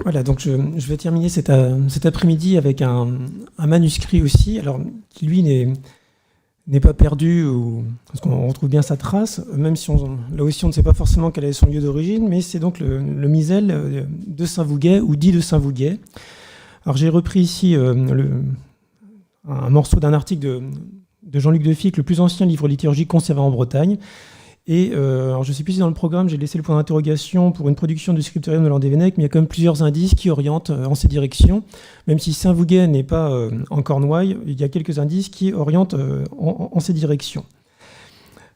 Voilà, donc je vais terminer cet après-midi avec un manuscrit aussi, alors qui lui n'est pas perdu, parce qu'on retrouve bien sa trace, même si là aussi on ne sait pas forcément quel est son lieu d'origine, mais c'est donc le misel de Saint-Vouguet, ou dit de Saint-Vouguet. Alors j'ai repris ici un morceau d'un article de Jean-Luc Defic, le plus ancien livre liturgique conservé en Bretagne. Et alors je ne sais plus si dans le programme j'ai laissé le point d'interrogation pour une production du scriptorium de Landévennec, mais il y a quand même plusieurs indices qui orientent en ces directions. Même si Saint-Vouguet n'est pas en Cornouailles, il y a quelques indices qui orientent en ces directions.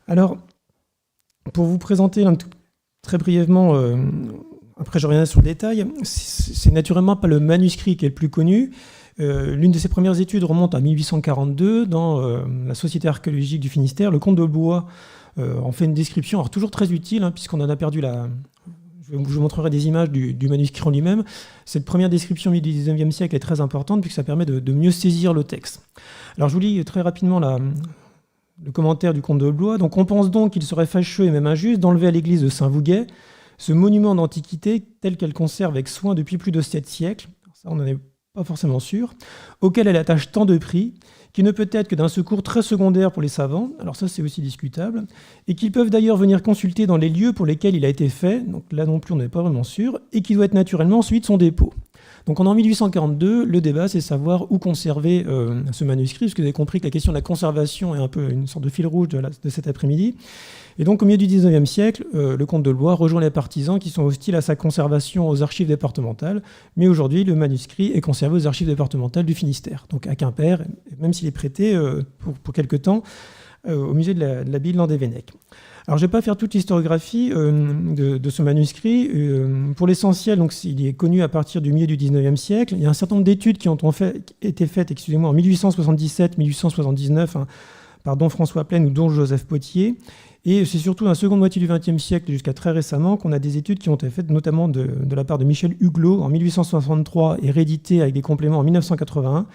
Alors, pour vous présenter très brièvement, après je reviendrai sur le détail, c'est naturellement pas le manuscrit qui est le plus connu. L'une de ses premières études remonte à 1842 dans la Société archéologique du Finistère. Le comte de Blois en fait une description, alors toujours très utile, puisqu'on en a perdu je vous montrerai des images du manuscrit en lui-même. Cette première description du XIXe siècle est très importante, puisque ça permet de mieux saisir le texte. Alors je vous lis très rapidement le commentaire du comte de Blois. Donc on pense donc qu'il serait fâcheux et même injuste d'enlever à l'église de Saint-Vouguet ce monument d'antiquité tel qu'elle conserve avec soin depuis plus de 7 siècles, ça on n'en est pas forcément sûr, auquel elle attache tant de prix, qui ne peut être que d'un secours très secondaire pour les savants, alors ça c'est aussi discutable, et qu'ils peuvent d'ailleurs venir consulter dans les lieux pour lesquels il a été fait, donc là non plus on n'est pas vraiment sûr, et qui doit être naturellement ensuite son dépôt. Donc en 1842, le débat c'est savoir où conserver ce manuscrit, parce que vous avez compris que la question de la conservation est un peu une sorte de fil rouge de cet après-midi. Et donc au milieu du XIXe siècle, le comte de Blois rejoint les partisans qui sont hostiles à sa conservation aux archives départementales, mais aujourd'hui le manuscrit est conservé aux archives départementales du Finistère, donc à Quimper, même s'il est prêté pour quelque temps au musée de l'abbaye de Landévennec. Alors je ne vais pas faire toute l'historiographie de ce manuscrit. Pour l'essentiel, donc, il est connu à partir du milieu du XIXe siècle. Il y a un certain nombre d'études qui ont été faites en 1877-1879 par don François Plaine ou don Joseph Potier. Et c'est surtout dans la seconde moitié du XXe siècle jusqu'à très récemment qu'on a des études qui ont été faites, notamment de la part de Michel Huglot en 1863 et rééditées avec des compléments en 1981.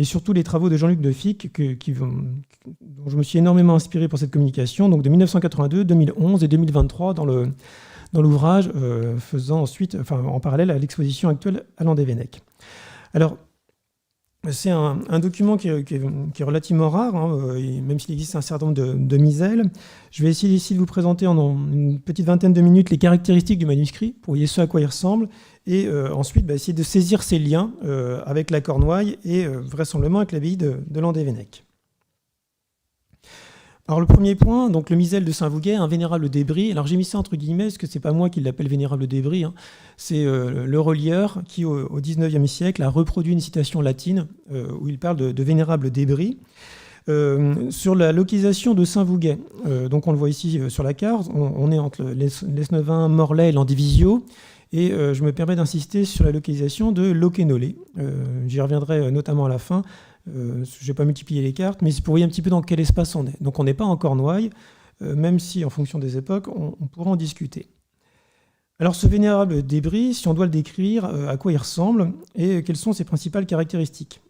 Et surtout les travaux de Jean-Luc Defic, dont je me suis énormément inspiré pour cette communication, donc de 1982, 2011 et 2023 dans l'ouvrage, faisant ensuite, en parallèle à l'exposition actuelle à Landévennec. Alors, c'est un document qui est relativement rare, même s'il existe un certain nombre de miselles. Je vais essayer ici de vous présenter en une petite vingtaine de minutes les caractéristiques du manuscrit, pour voyez ce à quoi il ressemble, et ensuite essayer de saisir ces liens avec la Cornouaille et vraisemblablement avec l'abbaye de Landévennec. Alors le premier point, donc le misel de Saint-Vouguet, un vénérable débris. Alors j'ai mis ça entre guillemets, parce que c'est pas moi qui l'appelle vénérable débris, c'est le relieur qui au XIXe siècle a reproduit une citation latine où il parle de vénérable débris. Sur la localisation de Saint-Vouguet, donc on le voit ici sur la carte, on est entre l'Esnevin, Morlaix et Landivisio, et je me permets d'insister sur la localisation de Locquenolé. J'y reviendrai notamment à la fin. Je ne vais pas multiplier les cartes, mais c'est pour voir un petit peu dans quel espace on est. Donc on n'est pas en Cornouailles, même si en fonction des époques, on pourra en discuter. Alors ce vénérable débris, si on doit le décrire, à quoi il ressemble et quelles sont ses principales caractéristiques.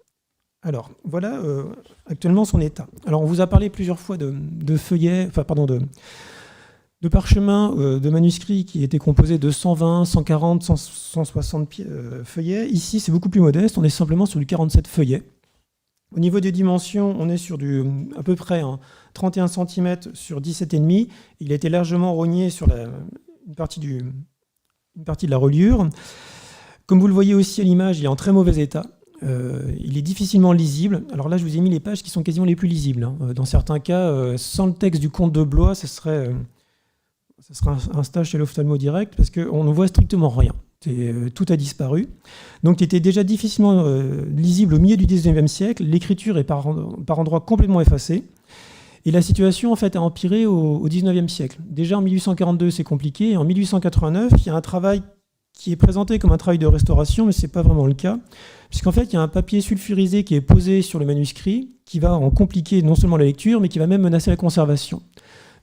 Alors voilà actuellement son état. Alors on vous a parlé plusieurs fois de feuillets, de parchemins, de manuscrits qui étaient composés de 120, 140, 160 feuillets. Ici c'est beaucoup plus modeste, on est simplement sur du 47 feuillets. Au niveau des dimensions, on est sur à peu près 31 cm sur 17,5. Il a été largement rogné sur une partie de la reliure. Comme vous le voyez aussi à l'image, il est en très mauvais état. Il est difficilement lisible. Alors là, je vous ai mis les pages qui sont quasiment les plus lisibles. Dans certains cas, sans le texte du comte de Blois, ce serait un stage chez l'ophtalmo direct parce qu'on ne voit strictement rien. Tout a disparu. Donc il était déjà difficilement lisible au milieu du XIXe siècle. L'écriture est par endroits complètement effacée. Et la situation en fait a empiré au XIXe siècle. Déjà en 1842 c'est compliqué. Et en 1889 il y a un travail qui est présenté comme un travail de restauration, mais ce n'est pas vraiment le cas. Puisqu'en fait il y a un papier sulfurisé qui est posé sur le manuscrit qui va en compliquer non seulement la lecture, mais qui va même menacer la conservation.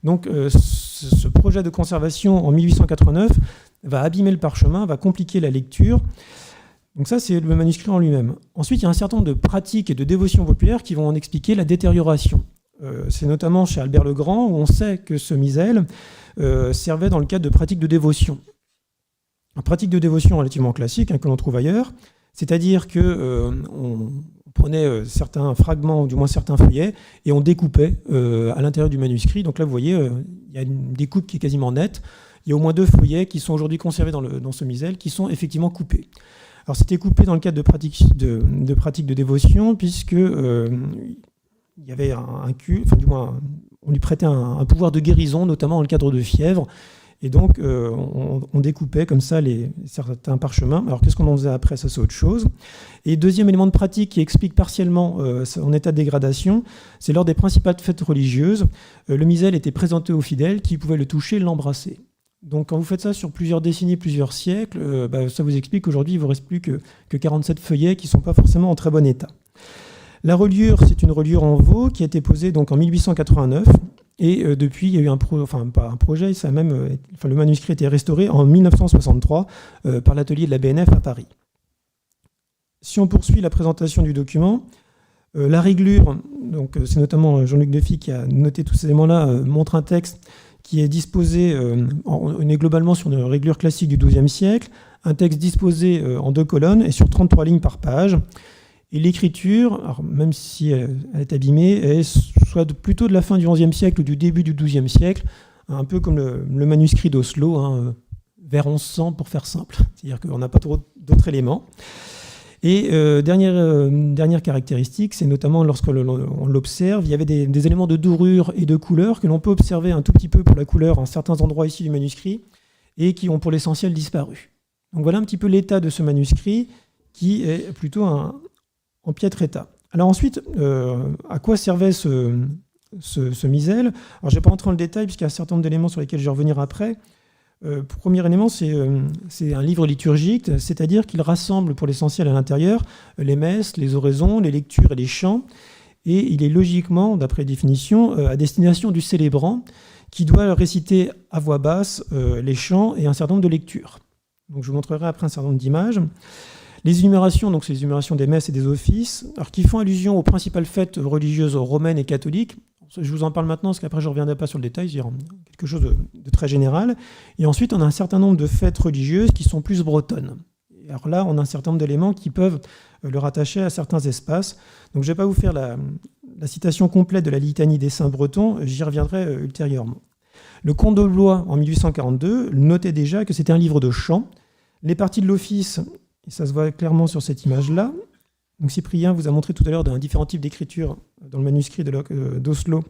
Donc ce projet de conservation en 1889 va abîmer le parchemin, va compliquer la lecture. Donc ça, c'est le manuscrit en lui-même. Ensuite, il y a un certain nombre de pratiques et de dévotions populaires qui vont en expliquer la détérioration. C'est notamment chez Albert le Grand, où on sait que ce misel servait dans le cadre de pratiques de dévotion. une pratique de dévotion relativement classique que l'on trouve ailleurs, c'est-à-dire qu'on prenait certains fragments, ou du moins certains feuillets, et on découpait à l'intérieur du manuscrit. Donc là, vous voyez, il y a une découpe qui est quasiment nette. Il y a au moins 2 feuillets qui sont aujourd'hui conservés dans ce misel, qui sont effectivement coupés. Alors c'était coupé dans le cadre de pratiques de dévotion, puisque il y avait un culte, enfin du moins on lui prêtait un pouvoir de guérison, notamment dans le cadre de fièvre. Et donc, on découpait comme ça certains parchemins. Alors, qu'est-ce qu'on en faisait après? Ça, c'est autre chose. Et deuxième élément de pratique qui explique partiellement son état de dégradation, c'est lors des principales fêtes religieuses, le misel était présenté aux fidèles qui pouvaient le toucher, l'embrasser. Donc, quand vous faites ça sur plusieurs décennies, plusieurs siècles, ça vous explique qu'aujourd'hui, il ne vous reste plus que 47 feuillets qui ne sont pas forcément en très bon état. La reliure, c'est une reliure en veau qui a été posée donc, en 1889. Et depuis, il y a eu le manuscrit a été restauré en 1963 par l'atelier de la BNF à Paris. Si on poursuit la présentation du document, la réglure, donc c'est notamment Jean-Luc Defy qui a noté tous ces éléments-là, montre un texte qui est disposé, on est globalement sur une réglure classique du XIIe siècle, un texte disposé en 2 colonnes et sur 33 lignes par page. Et l'écriture, même si elle est abîmée, est soit plutôt de la fin du XIe siècle ou du début du XIIe siècle, un peu comme le manuscrit d'Oslo, vers 1100 pour faire simple. C'est-à-dire qu'on n'a pas trop d'autres éléments. Et dernière caractéristique, c'est notamment lorsqu'on l'observe, il y avait des éléments de dorure et de couleur que l'on peut observer un tout petit peu pour la couleur à certains endroits ici du manuscrit et qui ont pour l'essentiel disparu. Donc voilà un petit peu l'état de ce manuscrit qui est plutôt en piètre état. Alors ensuite, à quoi servait ce misel? Alors je ne vais pas rentrer dans le détail puisqu'il y a un certain nombre d'éléments sur lesquels je vais revenir après. Premier élément, c'est un livre liturgique, c'est-à-dire qu'il rassemble pour l'essentiel à l'intérieur les messes, les oraisons, les lectures et les chants. Et il est logiquement, d'après définition, à destination du célébrant qui doit réciter à voix basse les chants et un certain nombre de lectures. Donc je vous montrerai après un certain nombre d'images. Les énumérations, donc c'est les énumérations des messes et des offices, alors qui font allusion aux principales fêtes religieuses romaines et catholiques. Je vous en parle maintenant parce qu'après je ne reviendrai pas sur le détail, c'est quelque chose de très général. Et ensuite, on a un certain nombre de fêtes religieuses qui sont plus bretonnes. Et alors là, on a un certain nombre d'éléments qui peuvent le rattacher à certains espaces. Donc je ne vais pas vous faire la citation complète de la litanie des saints bretons, j'y reviendrai ultérieurement. Le comte de Blois, en 1842, notait déjà que c'était un livre de chants. Les parties de l'office, et ça se voit clairement sur cette image-là. Donc Cyprien vous a montré tout à l'heure d'un différent type d'écriture dans le manuscrit d'Oslo.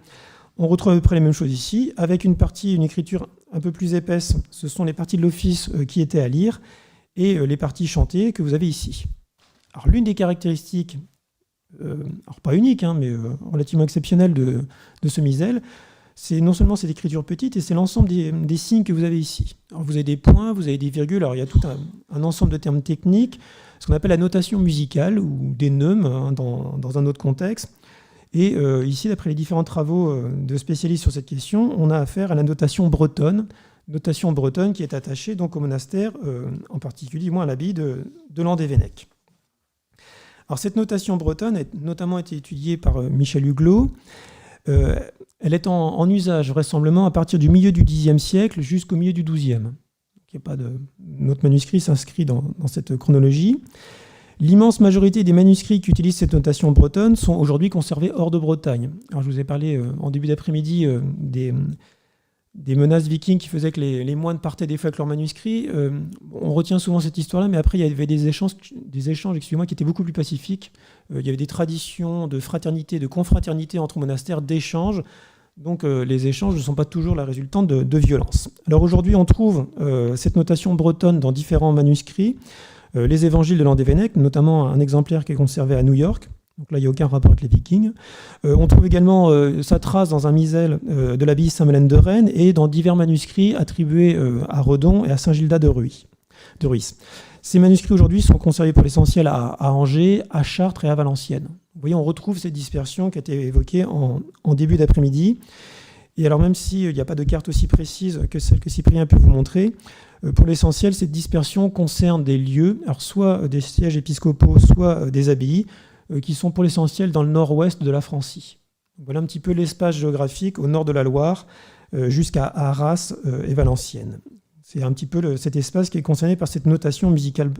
On retrouve à peu près les mêmes choses ici, avec une écriture un peu plus épaisse. Ce sont les parties de l'office qui étaient à lire et les parties chantées que vous avez ici. Alors l'une des caractéristiques, alors pas unique, mais relativement exceptionnelle de ce misel, c'est non seulement cette écriture petite, et c'est l'ensemble des signes que vous avez ici. Alors vous avez des points, vous avez des virgules, alors il y a tout un ensemble de termes techniques, ce qu'on appelle la notation musicale, ou des neumes dans un autre contexte. Et ici, d'après les différents travaux de spécialistes sur cette question, on a affaire à la notation bretonne qui est attachée donc au monastère, en particulier à l'abbaye de Landévennec. Alors cette notation bretonne a notamment été étudiée par Michel Huglot. Elle est en usage vraisemblablement à partir du milieu du Xe siècle jusqu'au milieu du XIIe. Notre manuscrit s'inscrit dans cette chronologie. L'immense majorité des manuscrits qui utilisent cette notation bretonne sont aujourd'hui conservés hors de Bretagne. Alors je vous ai parlé en début d'après-midi des menaces vikings qui faisaient que les moines partaient des fois avec leurs manuscrits. On retient souvent cette histoire-là, mais après il y avait des échanges qui étaient beaucoup plus pacifiques. Il y avait des traditions de fraternité, de confraternité entre monastères, d'échanges. Donc les échanges ne sont pas toujours la résultante de violence. Alors aujourd'hui, on trouve cette notation bretonne dans différents manuscrits. Les évangiles de Landévennec, notamment un exemplaire qui est conservé à New York. Donc là, il n'y a aucun rapport avec les Vikings. On trouve également sa trace dans un misel de l'abbaye Saint-Melaine de Rennes et dans divers manuscrits attribués à Redon et à Saint-Gildas de Ruys. Ces manuscrits aujourd'hui sont conservés pour l'essentiel à Angers, à Chartres et à Valenciennes. Vous voyez, on retrouve cette dispersion qui a été évoquée en début d'après-midi. Et alors même s'il n'y a pas de carte aussi précise que celle que Cyprien a pu vous montrer, pour l'essentiel, cette dispersion concerne des lieux, alors soit des sièges épiscopaux, soit des abbayes, qui sont pour l'essentiel dans le nord-ouest de la Francie. Voilà un petit peu l'espace géographique au nord de la Loire, jusqu'à Arras et Valenciennes. C'est un petit peu cet espace qui est concerné par cette notation musicale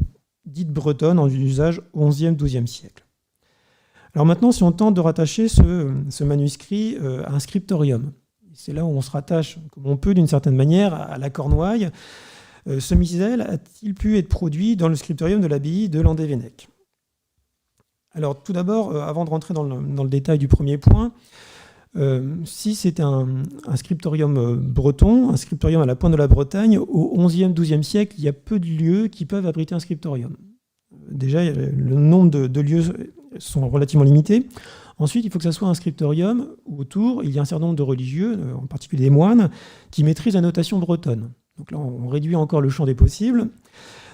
dite bretonne en usage au XIe, XIIe siècle. Alors maintenant, si on tente de rattacher ce manuscrit à un scriptorium, c'est là où on se rattache, comme on peut d'une certaine manière, à la Cornouaille. Ce misel a-t-il pu être produit dans le scriptorium de l'abbaye de Landévennec? Alors tout d'abord, avant de rentrer dans le détail du premier point, si c'est un scriptorium breton, un scriptorium à la pointe de la Bretagne, au XIe, XIIe siècle, il y a peu de lieux qui peuvent abriter un scriptorium. Déjà, le nombre de lieux sont relativement limités. Ensuite, il faut que ça soit un scriptorium où autour, il y a un certain nombre de religieux, en particulier des moines, qui maîtrisent la notation bretonne. Donc là, on réduit encore le champ des possibles.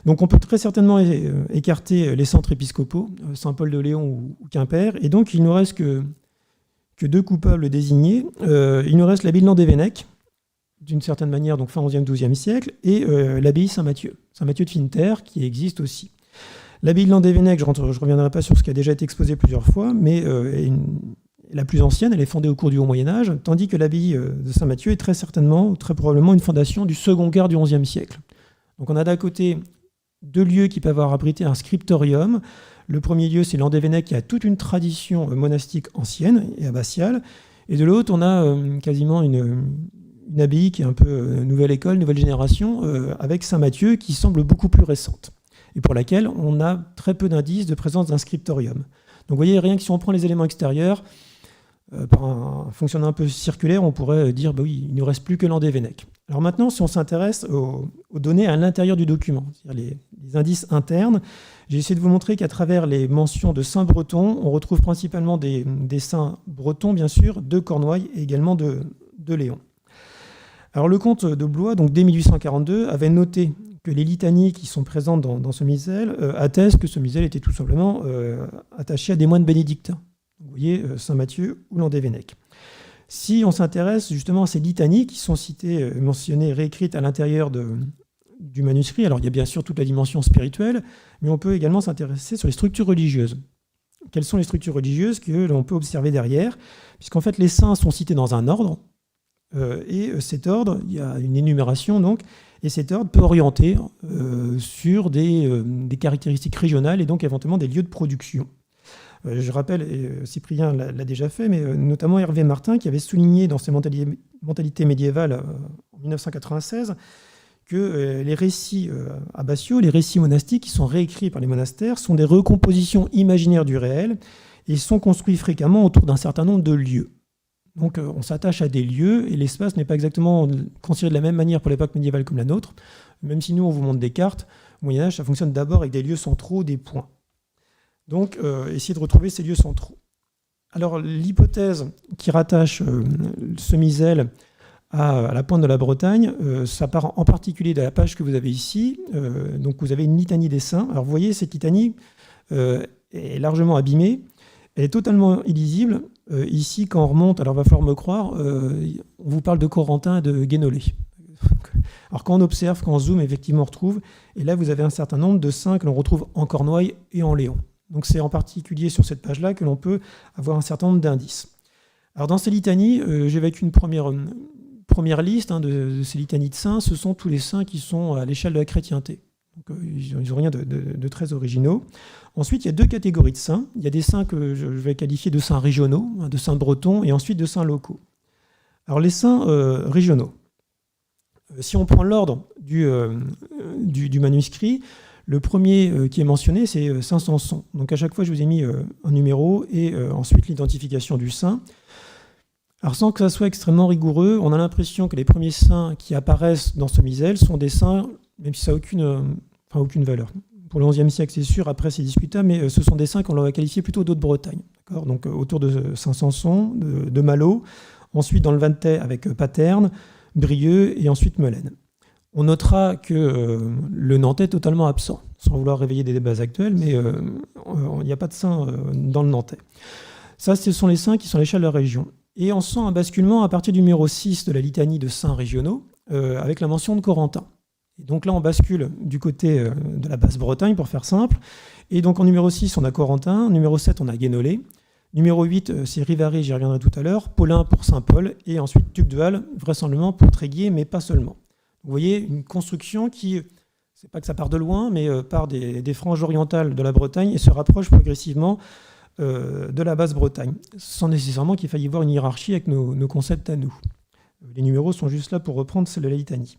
Donc on peut très certainement écarter les centres épiscopaux, Saint-Paul-de-Léon ou Quimper, et donc il ne reste que deux coupables désignés. Il nous reste l'abbaye de Landévennec, d'une certaine manière, donc fin XIe, XIIe siècle, et l'abbaye Saint-Mathieu de Fineterre, qui existe aussi. L'abbaye de Landévennec, je ne reviendrai pas sur ce qui a déjà été exposé plusieurs fois, mais la plus ancienne, elle est fondée au cours du Haut Moyen-Âge, tandis que l'abbaye de Saint-Mathieu est très certainement, très probablement, une fondation du second quart du XIe siècle. Donc on a d'un côté deux lieux qui peuvent avoir abrité un scriptorium. Le premier lieu, c'est Landévennec, qui a toute une tradition monastique ancienne et abbatiale. Et de l'autre, on a quasiment une abbaye qui est un peu nouvelle école, nouvelle génération, avec Saint-Mathieu, qui semble beaucoup plus récente, et pour laquelle on a très peu d'indices de présence d'un scriptorium. Donc vous voyez, rien que si on prend les éléments extérieurs, par un fonctionnement un peu circulaire, on pourrait dire bah oui, il ne nous reste plus que Landévennec. Alors maintenant, si on s'intéresse aux données à l'intérieur du document, c'est-à-dire les indices internes, j'ai essayé de vous montrer qu'à travers les mentions de saints bretons, on retrouve principalement des saints bretons, bien sûr, de Cornouailles et également de Léon. Alors le comte de Blois, donc dès 1842, avait noté que les litanies qui sont présentes dans ce misel attestent que ce misel était tout simplement attaché à des moines bénédictins. Vous voyez, Saint-Mathieu ou Landévennec. Si on s'intéresse justement à ces litanies qui sont citées, mentionnées, réécrites à l'intérieur du manuscrit, alors il y a bien sûr toute la dimension spirituelle, mais on peut également s'intéresser sur les structures religieuses. Quelles sont les structures religieuses que l'on peut observer derrière? Puisqu'en fait, les saints sont cités dans un ordre, et cet ordre, il y a une énumération donc, et cet ordre peut orienter sur des caractéristiques régionales et donc éventuellement des lieux de production. Je rappelle, et Cyprien l'a déjà fait, mais notamment Hervé Martin, qui avait souligné dans ses mentalités médiévales en 1996 que les récits abbatiaux, les récits monastiques qui sont réécrits par les monastères, sont des recompositions imaginaires du réel et sont construits fréquemment autour d'un certain nombre de lieux. Donc on s'attache à des lieux et l'espace n'est pas exactement considéré de la même manière pour l'époque médiévale comme la nôtre, même si nous on vous montre des cartes. Au Moyen-Âge, ça fonctionne d'abord avec des lieux centraux, des points. Donc, essayer de retrouver ces lieux centraux. Alors, l'hypothèse qui rattache ce misel à la pointe de la Bretagne, ça part en particulier de la page que vous avez ici. Donc, vous avez une litanie des saints. Alors, vous voyez, cette litanie est largement abîmée. Elle est totalement illisible. Ici, quand on remonte, alors il va falloir me croire, on vous parle de Corentin et de Guénolé. Alors, quand on observe, quand on zoome, effectivement, on retrouve. Et là, vous avez un certain nombre de saints que l'on retrouve en Cornouailles et en Léon. Donc c'est en particulier sur cette page-là que l'on peut avoir un certain nombre d'indices. Alors dans ces litanies, j'évoque une première liste de ces litanies de saints. Ce sont tous les saints qui sont à l'échelle de la chrétienté. Donc ils n'ont rien de très originaux. Ensuite, il y a deux catégories de saints. Il y a des saints que je vais qualifier de saints régionaux, de saints bretons, et ensuite de saints locaux. Alors les saints régionaux. Si on prend l'ordre du manuscrit, le premier qui est mentionné, c'est Saint Samson. Donc à chaque fois, je vous ai mis un numéro et ensuite l'identification du saint. Alors sans que ça soit extrêmement rigoureux, on a l'impression que les premiers saints qui apparaissent dans ce misel sont des saints, même si ça n'a aucune valeur. Pour le XIe siècle, c'est sûr, après c'est discutable, mais ce sont des saints qu'on va qualifier plutôt d'Haute-Bretagne. Donc autour de Saint-Samson, de Malo, ensuite dans le Vantais avec Paterne, Brieux et ensuite Melaine. On notera que le Nantais est totalement absent, sans vouloir réveiller des débats actuels, mais il n'y a pas de saint dans le Nantais. Ça, ce sont les saints qui sont à l'échelle de la région. Et on sent un basculement à partir du numéro 6 de la litanie de saints régionaux, avec la mention de Corentin. Et donc là, on bascule du côté de la Basse-Bretagne, pour faire simple. Et donc en numéro 6, on a Corentin, numéro 7, on a Guénolé, numéro 8, c'est Rivary, j'y reviendrai tout à l'heure, Paulin pour Saint-Paul, et ensuite Duc de Halle, vraisemblablement pour Tréguier, mais pas seulement. Vous voyez une construction qui, c'est pas que ça part de loin, mais part des franges orientales de la Bretagne et se rapproche progressivement de la Basse-Bretagne, sans nécessairement qu'il faille y voir une hiérarchie avec nos concepts à nous. Les numéros sont juste là pour reprendre celle de la litanie.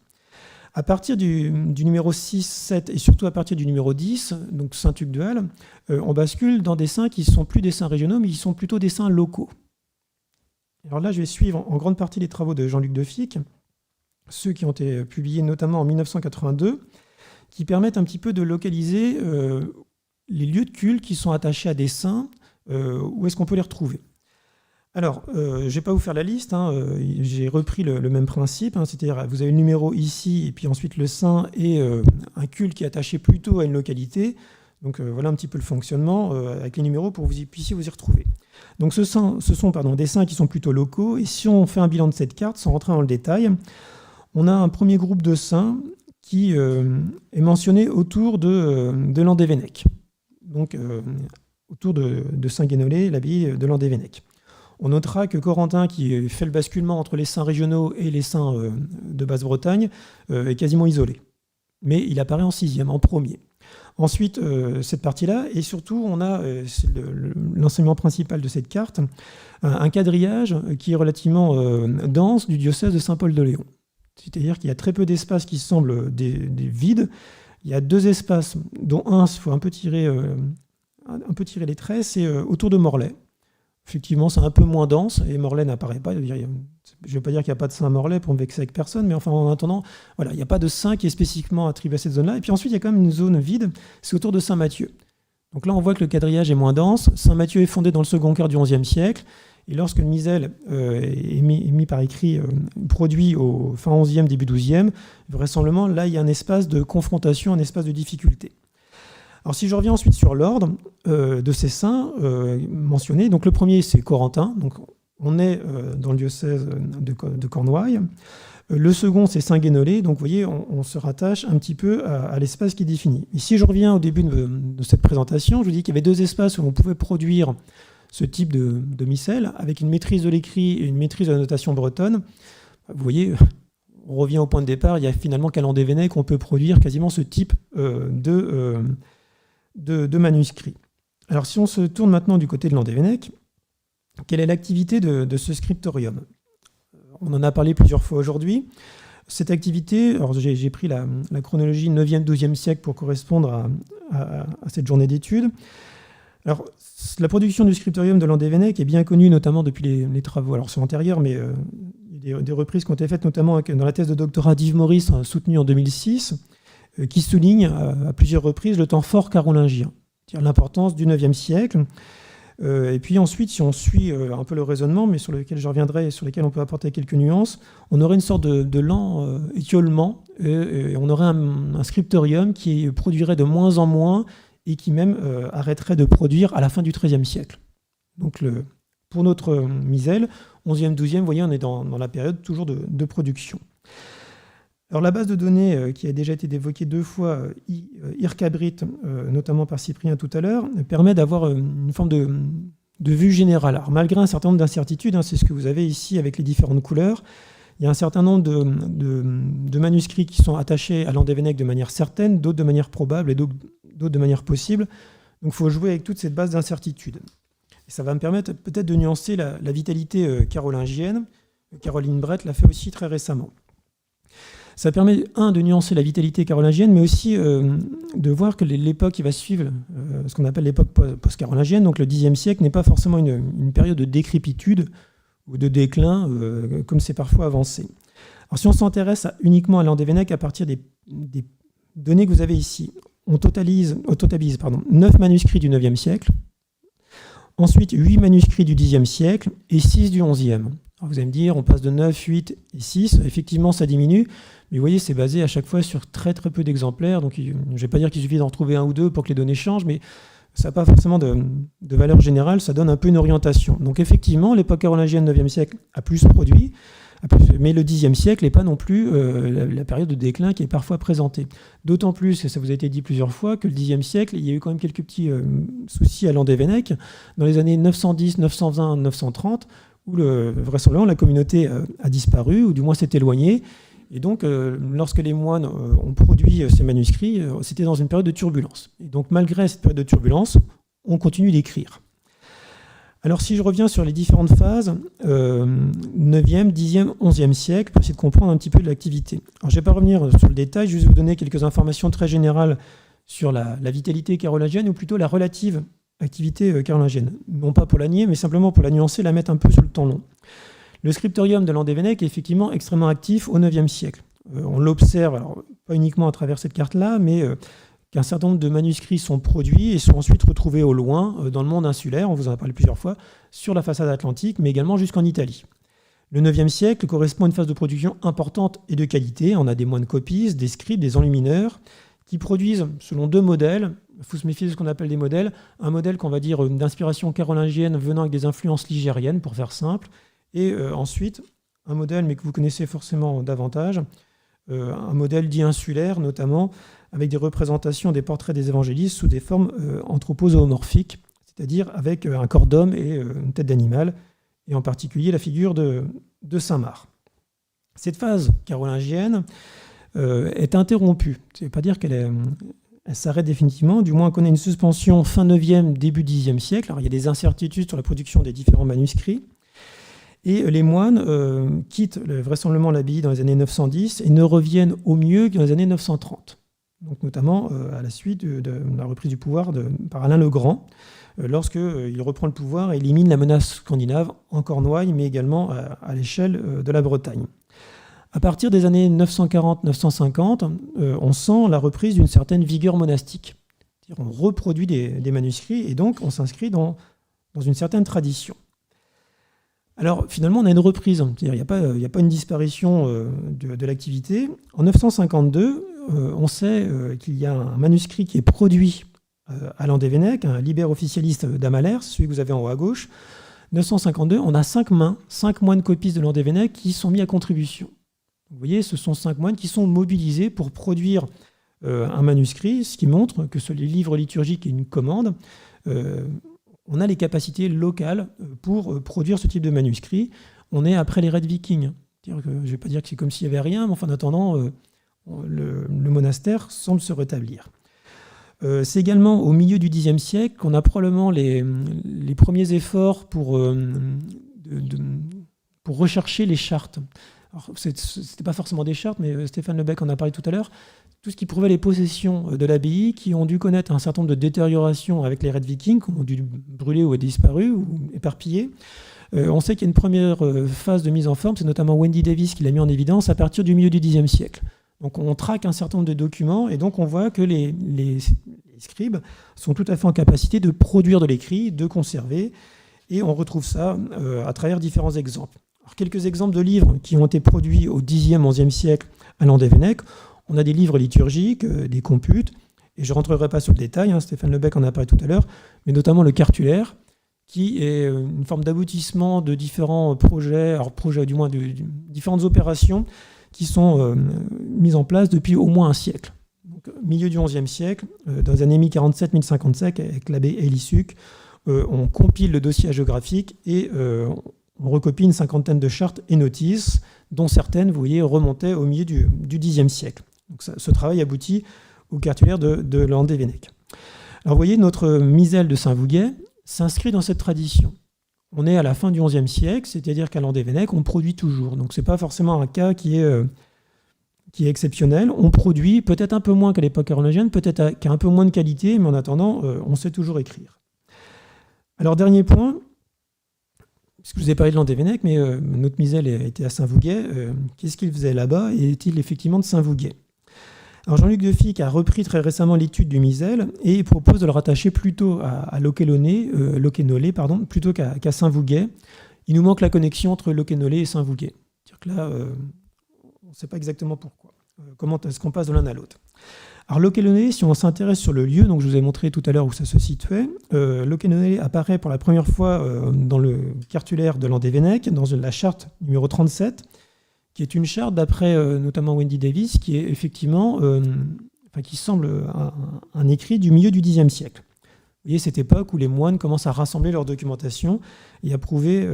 À partir du numéro 6, 7 et surtout à partir du numéro 10, donc saint Hugues de Halle, on bascule dans des saints qui ne sont plus des saints régionaux, mais qui sont plutôt des saints locaux. Alors là, je vais suivre en grande partie les travaux de Jean-Luc Deficq, ceux qui ont été publiés notamment en 1982, qui permettent un petit peu de localiser les lieux de culte qui sont attachés à des saints, où est-ce qu'on peut les retrouver. Alors, je ne vais pas vous faire la liste, j'ai repris le même principe, c'est-à-dire vous avez le numéro ici, et puis ensuite le saint et un culte qui est attaché plutôt à une localité. Donc voilà un petit peu le fonctionnement avec les numéros pour que vous puissiez vous y retrouver. Donc ce sont des saints qui sont plutôt locaux, et si on fait un bilan de cette carte, sans rentrer dans le détail, on a un premier groupe de saints qui est mentionné autour de Landévennec, donc autour de Saint-Guénolé, l'abbaye de Landévennec. On notera que Corentin, qui fait le basculement entre les saints régionaux et les saints de Basse-Bretagne, est quasiment isolé. Mais il apparaît en 6e, en premier. Ensuite, cette partie-là, et surtout, on a l'enseignement principal de cette carte, un quadrillage qui est relativement dense du diocèse de Saint-Paul-de-Léon. C'est-à-dire qu'il y a très peu d'espaces qui semblent des vides. Il y a 2 espaces, dont un, il faut un peu tirer les traits, c'est autour de Morlaix. Effectivement, c'est un peu moins dense et Morlaix n'apparaît pas. Je ne vais pas dire qu'il n'y a pas de saint Morlaix pour me vexer avec personne, mais enfin, en attendant, voilà, il n'y a pas de saint qui est spécifiquement attribué à cette zone-là. Et puis ensuite, il y a quand même une zone vide, c'est autour de Saint-Matthieu. Donc là, on voit que le quadrillage est moins dense. Saint-Matthieu est fondé dans le second quart du XIe siècle. Et lorsque le misel est mis par écrit, produit au fin XIe, début XIIe, vraisemblablement, là, il y a un espace de confrontation, un espace de difficulté. Alors si je reviens ensuite sur l'ordre de ces saints mentionnés, donc le premier c'est Corentin, donc on est dans le diocèse de Cornouailles. Le second c'est Saint-Guénolé, donc vous voyez on se rattache un petit peu à l'espace qui est défini. Et si je reviens au début de cette présentation, je vous dis qu'il y avait 2 espaces où on pouvait produire ce type de missel avec une maîtrise de l'écrit et une maîtrise de la notation bretonne. Vous voyez, on revient au point de départ, il y a finalement qu'à Landévennec qu'on peut produire quasiment ce type de manuscrits. Alors si on se tourne maintenant du côté de Landévennec, quelle est l'activité de ce scriptorium? On en a parlé plusieurs fois aujourd'hui. Cette activité, alors j'ai pris la chronologie 9e, 12e siècle pour correspondre à cette journée d'études. Alors la production du scriptorium de Landévennec est bien connue notamment depuis les travaux, alors c'est antérieur, mais il y a des reprises qui ont été faites notamment dans la thèse de doctorat d'Yves Maurice soutenue en 2006, qui souligne à plusieurs reprises le temps fort carolingien, c'est-à-dire l'importance du IXe siècle. Et puis ensuite, si on suit un peu le raisonnement, mais sur lequel je reviendrai et sur lequel on peut apporter quelques nuances, on aurait une sorte de lent étiolement, et on aurait un scriptorium qui produirait de moins en moins et qui même arrêterait de produire à la fin du XIIIe siècle. Donc pour notre misel, 11e, 12e, vous voyez, on est dans la période toujours de production. Alors la base de données qui a déjà été évoquée 2 fois, IRCABRIT, notamment par Cyprien tout à l'heure, permet d'avoir une forme de vue générale. Alors malgré un certain nombre d'incertitudes, c'est ce que vous avez ici avec les différentes couleurs, il y a un certain nombre de manuscrits qui sont attachés à Landévennec de manière certaine, d'autres de manière probable et d'autres de manière possible. Donc il faut jouer avec toute cette base d'incertitude. Et ça va me permettre peut-être de nuancer la vitalité carolingienne. Caroline Brett l'a fait aussi très récemment. Ça permet, de nuancer la vitalité carolingienne, mais aussi de voir que l'époque qui va suivre, ce qu'on appelle l'époque post-carolingienne, donc le Xe siècle, n'est pas forcément une période de décrépitude ou de déclin, comme c'est parfois avancé. Alors si on s'intéresse uniquement à Landévennec à partir des données que vous avez ici, on totalise 9 manuscrits du IXe siècle, ensuite 8 manuscrits du Xe siècle et 6 du XIe. Alors vous allez me dire, on passe de 9, 8 et 6, effectivement ça diminue, mais vous voyez, c'est basé à chaque fois sur très très peu d'exemplaires, donc je ne vais pas dire qu'il suffit d'en retrouver 1 ou 2 pour que les données changent, mais ça n'a pas forcément de valeur générale, ça donne un peu une orientation. Donc effectivement, l'époque carolingienne 9e siècle a plus produit, mais le Xe siècle n'est pas non plus la période de déclin qui est parfois présentée. D'autant plus, et ça vous a été dit plusieurs fois, que le Xe siècle, il y a eu quand même quelques petits soucis à Landévennec, dans les années 910, 920, 930, où vraisemblablement la communauté a disparu, ou du moins s'est éloignée, Et donc, lorsque les moines ont produit ces manuscrits, c'était dans une période de turbulence. Et donc, malgré cette période de turbulence, on continue d'écrire. Alors, si je reviens sur les différentes phases, 9e, 10e, 11e siècle, pour essayer de comprendre un petit peu l'activité. Alors, je ne vais pas revenir sur le détail, je vais vous donner quelques informations très générales sur la vitalité carolingienne, ou plutôt la relative activité carolingienne. Non pas pour la nier, mais simplement pour la nuancer, la mettre un peu sur le temps long. Le scriptorium de Landévennec est effectivement extrêmement actif au IXe siècle. On l'observe, alors pas uniquement à travers cette carte-là, mais qu'un certain nombre de manuscrits sont produits et sont ensuite retrouvés au loin, dans le monde insulaire, on vous en a parlé plusieurs fois, sur la façade atlantique, mais également jusqu'en Italie. Le IXe siècle correspond à une phase de production importante et de qualité. On a des moines copistes, des scribes, des enlumineurs, qui produisent selon deux modèles. Il faut se méfier de ce qu'on appelle des modèles. Un modèle qu'on va dire d'inspiration carolingienne venant avec des influences ligériennes, pour faire simple. Et ensuite, un modèle, mais que vous connaissez forcément davantage, un modèle dit insulaire, notamment avec des représentations des portraits des évangélistes sous des formes anthropozoomorphiques, c'est-à-dire avec un corps d'homme et une tête d'animal, et en particulier la figure de saint Marc. Cette phase carolingienne est interrompue. Ça ne veut pas dire qu'elle s'arrête définitivement, du moins qu'on a une suspension fin 9e, début 10e siècle. Alors, il y a des incertitudes sur la production des différents manuscrits. Et les moines quittent vraisemblablement l'abbaye dans les années 910 et ne reviennent au mieux que dans les années 930. Donc notamment à la suite de la reprise du pouvoir par Alain le Grand, lorsqu'il reprend le pouvoir et élimine la menace scandinave en Cornouailles, mais également à l'échelle de la Bretagne. À partir des années 940-950, on sent la reprise d'une certaine vigueur monastique. C'est-à-dire on reproduit des manuscrits et donc on s'inscrit dans une certaine tradition. Alors finalement, on a une reprise, c'est-à-dire il n'y a pas une disparition de l'activité. En 952, on sait qu'il y a un manuscrit qui est produit à Landévennec, un Liber Officialis d'Amalers, celui que vous avez en haut à gauche. 952, on a 5 moines copistes de Landévennec qui sont mis à contribution. Vous voyez, ce sont 5 moines qui sont mobilisés pour produire un manuscrit, ce qui montre que sur les livres liturgiques et une commande, on a les capacités locales pour produire ce type de manuscrit. On est après les raids vikings. Je ne vais pas dire que c'est comme s'il n'y avait rien, mais enfin, en attendant, le monastère semble se rétablir. C'est également au milieu du Xe siècle qu'on a probablement les premiers efforts pour rechercher les chartes. Ce n'était pas forcément des chartes, mais Stéphane Lebec en a parlé tout à l'heure. Tout ce qui prouvait les possessions de l'abbaye, qui ont dû connaître un certain nombre de détériorations avec les raids vikings, qui ont dû brûler ou être disparus ou éparpillés. On sait qu'il y a une première phase de mise en forme, c'est notamment Wendy Davis qui l'a mis en évidence à partir du milieu du Xe siècle. Donc on traque un certain nombre de documents et donc on voit que les scribes sont tout à fait en capacité de produire de l'écrit, de conserver, et on retrouve ça à travers différents exemples. Alors, quelques exemples de livres qui ont été produits au Xe, XIe siècle à Landévennec. On a des livres liturgiques, des computes, et je ne rentrerai pas sur le détail, Stéphane Lebec en a parlé tout à l'heure, mais notamment le cartulaire, qui est une forme d'aboutissement de différents projets, du moins de différentes opérations qui sont mises en place depuis au moins un siècle. Donc, milieu du XIe siècle, dans les années 1047-1057, avec l'abbé Elissuc, on compile le dossier géographique et on recopie une cinquantaine de chartes et notices, dont certaines, vous voyez, remontaient au milieu du Xe siècle. Donc ce travail aboutit au cartulaire de Landévennec. Alors vous voyez, notre misel de Saint-Vouguet s'inscrit dans cette tradition. On est à la fin du XIe siècle, c'est-à-dire qu'à Landévennec, on produit toujours. Donc ce n'est pas forcément un cas qui est exceptionnel. On produit peut-être un peu moins qu'à l'époque carolingienne, peut-être qu'à un peu moins de qualité, mais en attendant, on sait toujours écrire. Alors dernier point, puisque je vous ai parlé de Landévennec, mais notre misel était à Saint-Vouguet. Qu'est-ce qu'il faisait là-bas? Et est-il effectivement de Saint-Vouguet? Alors Jean-Luc Defic a repris très récemment l'étude du misel et propose de le rattacher plutôt à Locquénolé, plutôt qu'à Saint-Vouguet. Il nous manque la connexion entre Locquénolé et Saint-Vouguet. C'est-à-dire que là, on ne sait pas exactement pourquoi. Comment est-ce qu'on passe de l'un à l'autre? Alors Locquénolé, si on s'intéresse sur le lieu, donc je vous ai montré tout à l'heure où ça se situait, Locquénolé apparaît pour la première fois dans le cartulaire de Landévennec, dans la charte numéro 37, qui est une charte d'après notamment Wendy Davis, qui est effectivement, qui semble un écrit du milieu du Xe siècle. Vous voyez cette époque où les moines commencent à rassembler leur documentation et à prouver,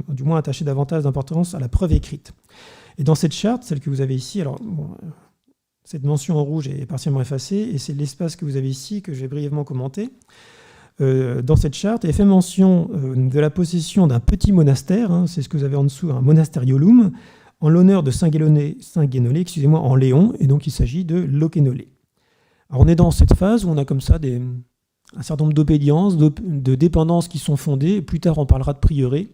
du moins attacher davantage d'importance à la preuve écrite. Et dans cette charte, celle que vous avez ici, alors bon, cette mention en rouge est partiellement effacée, et c'est l'espace que vous avez ici que je vais brièvement commenter. Dans cette charte, il est fait mention de la possession d'un petit monastère, hein, c'est ce que vous avez en dessous, un monasteriolum, en l'honneur de Saint Guénolé, excusez-moi, en Léon, et donc il s'agit de Locquénolé. Alors on est dans cette phase où on a comme ça un certain nombre d'obédiences, de dépendances qui sont fondées. Plus tard, on parlera de prieuré.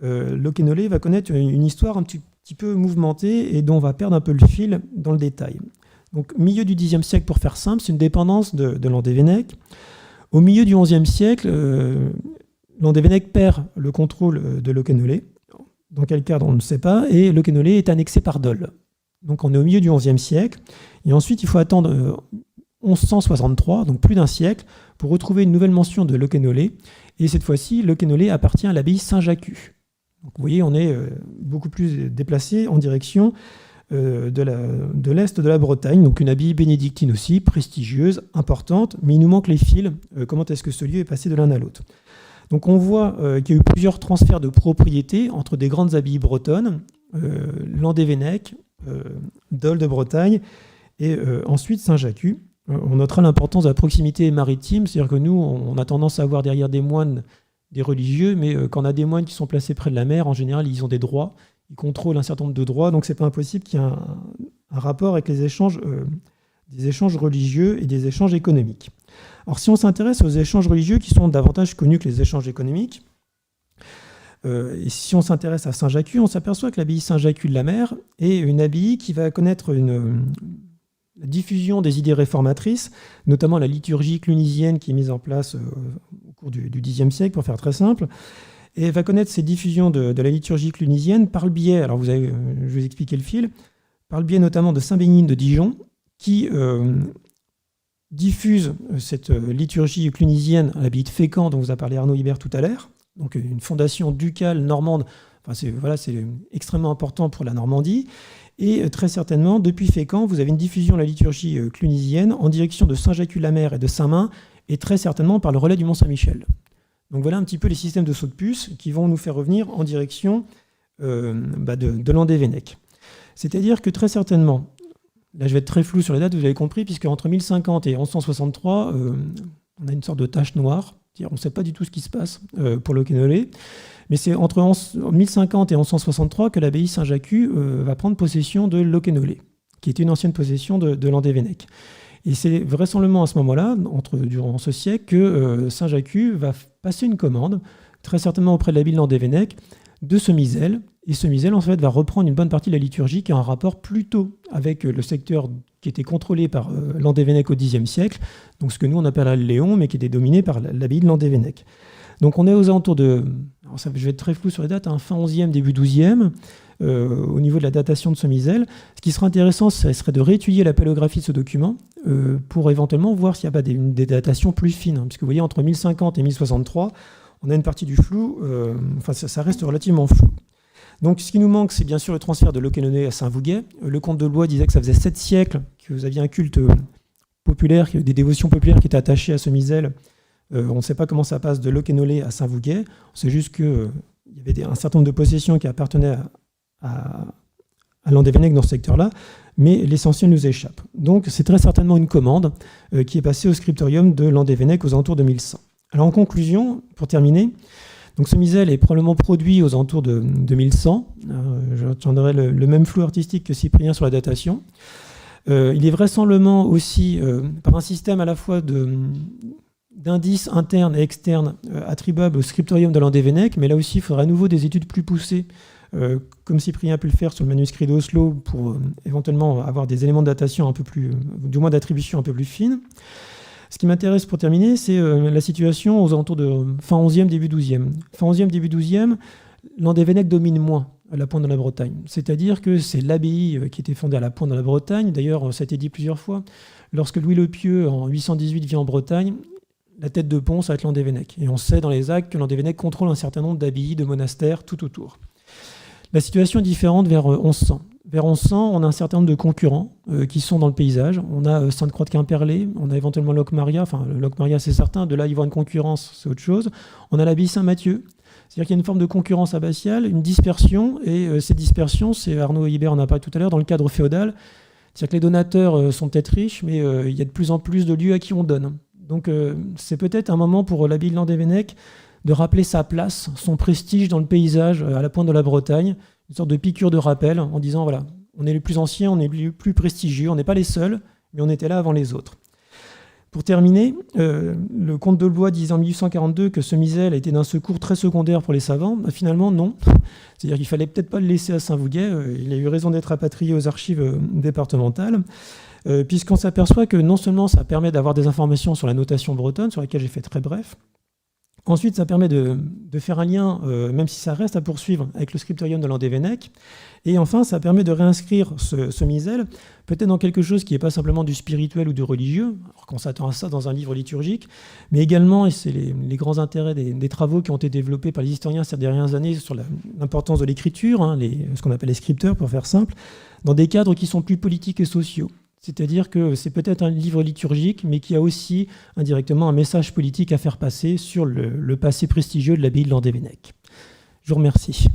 Locquénolé va connaître une histoire un petit peu mouvementée et dont on va perdre un peu le fil dans le détail. Donc, milieu du Xe siècle, pour faire simple, c'est une dépendance de Landévennec. Au milieu du XIe siècle, Landévennec perd le contrôle de Locquénolé. Dans quel cadre, on ne sait pas, et Locquénolé est annexé par Dol. Donc, on est au milieu du XIe siècle. Et ensuite, il faut attendre 1163, donc plus d'un siècle, pour retrouver une nouvelle mention de Locquénolé. Et cette fois-ci, Locquénolé appartient à l'abbaye Saint-Jacques. Donc vous voyez, on est beaucoup plus déplacé en direction de l'est de la Bretagne, donc une abbaye bénédictine aussi, prestigieuse, importante, mais il nous manque les fils. Comment est-ce que ce lieu est passé de l'un à l'autre? Donc on voit qu'il y a eu plusieurs transferts de propriété entre des grandes abbayes bretonnes, Landévennec, Dol de Bretagne, et ensuite Saint-Jacques. On notera l'importance de la proximité maritime, c'est-à-dire que nous, on a tendance à avoir derrière des moines des religieux, mais quand on a des moines qui sont placés près de la mer, en général, ils ont des droits, ils contrôlent un certain nombre de droits, donc c'est pas impossible qu'il y ait un rapport avec les échanges, des échanges religieux et des échanges économiques. Alors si on s'intéresse aux échanges religieux qui sont davantage connus que les échanges économiques, et si on s'intéresse à Saint-Jacques, on s'aperçoit que l'abbaye Saint-Jacques de la Mer est une abbaye qui va connaître la diffusion des idées réformatrices, notamment la liturgie clunisienne qui est mise en place au cours du Xe siècle, pour faire très simple, et va connaître ces diffusions de la liturgie clunisienne par le biais, alors je vais vous expliquer le fil, par le biais notamment de Saint-Bénigne de Dijon, qui diffuse cette liturgie clunisienne à l'abbaye de Fécamp, dont vous a parlé Arnaud Hibert tout à l'heure, donc une fondation ducale normande, enfin c'est extrêmement important pour la Normandie. Et très certainement, depuis Fécamp, vous avez une diffusion de la liturgie clunisienne en direction de Saint-Jacques-la-Mer et de Saint-Main, et très certainement par le relais du Mont-Saint-Michel. Donc voilà un petit peu les systèmes de saut de puce qui vont nous faire revenir en direction de Landévennec. C'est-à-dire que très certainement, là je vais être très flou sur les dates, vous avez compris, puisque entre 1050 et 1163, on a une sorte de tache noire, c'est-à-dire on ne sait pas du tout ce qui se passe pour Locquénolé. Mais c'est entre 1050 et 1163 que l'abbaye Saint-Jacques va prendre possession de Locquénolé, qui était une ancienne possession de Landévennec. Et c'est vraisemblablement à ce moment-là, durant ce siècle, que Saint-Jacques va passer une commande, très certainement auprès de l'abbaye de Landévennec, de Semisel. Et Semisel, en fait, va reprendre une bonne partie de la liturgie qui a un rapport plutôt avec le secteur qui était contrôlé par Landévennec au Xe siècle, donc ce que nous on appellerait le Léon, mais qui était dominé par l'abbaye de Landévennec. Donc on est aux alentours de, alors je vais être très flou sur les dates, fin 11e, début 12e, au niveau de la datation de Semisel. Ce qui serait intéressant, ce serait de réétudier la paléographie de ce document pour éventuellement voir s'il n'y a pas des datations plus fines. Puisque vous voyez, entre 1050 et 1063, on a une partie du flou, ça reste relativement flou. Donc ce qui nous manque, c'est bien sûr le transfert de Locquénolé à Saint-Vouguet. Le comte de Blois disait que ça faisait 7 siècles que vous aviez un culte populaire, des dévotions populaires qui étaient attachées à Semisel. On ne sait pas comment ça passe de Locquénolé à Saint-Vouguet. On sait juste qu'il y avait un certain nombre de possessions qui appartenaient à Landévennec dans ce secteur-là, mais l'essentiel nous échappe. Donc c'est très certainement une commande qui est passée au scriptorium de Landévennec aux alentours de 1100. Alors en conclusion, pour terminer, donc Semisel est probablement produit aux alentours de 1100. J'en aurai le même flou artistique que Cyprien sur la datation. Il est vraisemblablement aussi, par un système à la fois d'indices internes et externes attribuables au scriptorium de Landévennec, mais là aussi il faudra à nouveau des études plus poussées, comme Cyprien a pu le faire sur le manuscrit d'Oslo, pour éventuellement avoir des éléments de datation un peu plus, du moins d'attribution un peu plus fine. Ce qui m'intéresse pour terminer, c'est la situation aux alentours de fin 11e, début 12e. Fin 11e, début 12e, Landévennec domine moins la pointe de la Bretagne. C'est-à-dire que c'est l'abbaye qui était fondée à la pointe de la Bretagne. D'ailleurs, ça a été dit plusieurs fois. Lorsque Louis le Pieux, en 818, vient en Bretagne, la tête de pont, ça va être Landévennec. Et on sait dans les actes que Landévennec contrôle un certain nombre d'abbayes, de monastères tout autour. La situation est différente vers 1100. vers 1100, on a un certain nombre de concurrents qui sont dans le paysage. On a Sainte-Croix de Quimperlé, on a éventuellement Locmaria, enfin Locmaria c'est certain, de là y voir une concurrence, c'est autre chose. On a l'abbaye Saint-Mathieu, c'est-à-dire qu'il y a une forme de concurrence abbatiale, une dispersion, et ces dispersions, c'est Arnaud Hibert en a parlé tout à l'heure, dans le cadre féodal, c'est-à-dire que les donateurs sont peut-être riches, mais il y a de plus en plus de lieux à qui on donne. Donc c'est peut-être un moment pour l'abbaye de Landévennec de rappeler sa place, son prestige dans le paysage à la pointe de la Bretagne, une sorte de piqûre de rappel en disant voilà, on est les plus anciens, on est les plus prestigieux, on n'est pas les seuls, mais on était là avant les autres. Pour terminer, le comte de Blois disait en 1842 que ce Misel a été d'un secours très secondaire pour les savants. Finalement, non. C'est-à-dire qu'il ne fallait peut-être pas le laisser à Saint-Vouguet. Il a eu raison d'être rapatrié aux archives départementales, puisqu'on s'aperçoit que non seulement ça permet d'avoir des informations sur la notation bretonne, sur laquelle j'ai fait très bref. Ensuite, ça permet de faire un lien, même si ça reste à poursuivre, avec le scriptorium de Landévennec. Et enfin, ça permet de réinscrire ce Misel, peut-être dans quelque chose qui n'est pas simplement du spirituel ou du religieux, alors qu'on s'attend à ça dans un livre liturgique, mais également, et c'est les grands intérêts des travaux qui ont été développés par les historiens ces dernières années sur l'importance de l'écriture, hein, ce qu'on appelle les scripteurs, pour faire simple, dans des cadres qui sont plus politiques et sociaux. C'est-à-dire que c'est peut-être un livre liturgique, mais qui a aussi indirectement un message politique à faire passer sur le passé prestigieux de l'abbaye de Landévennec. Je vous remercie.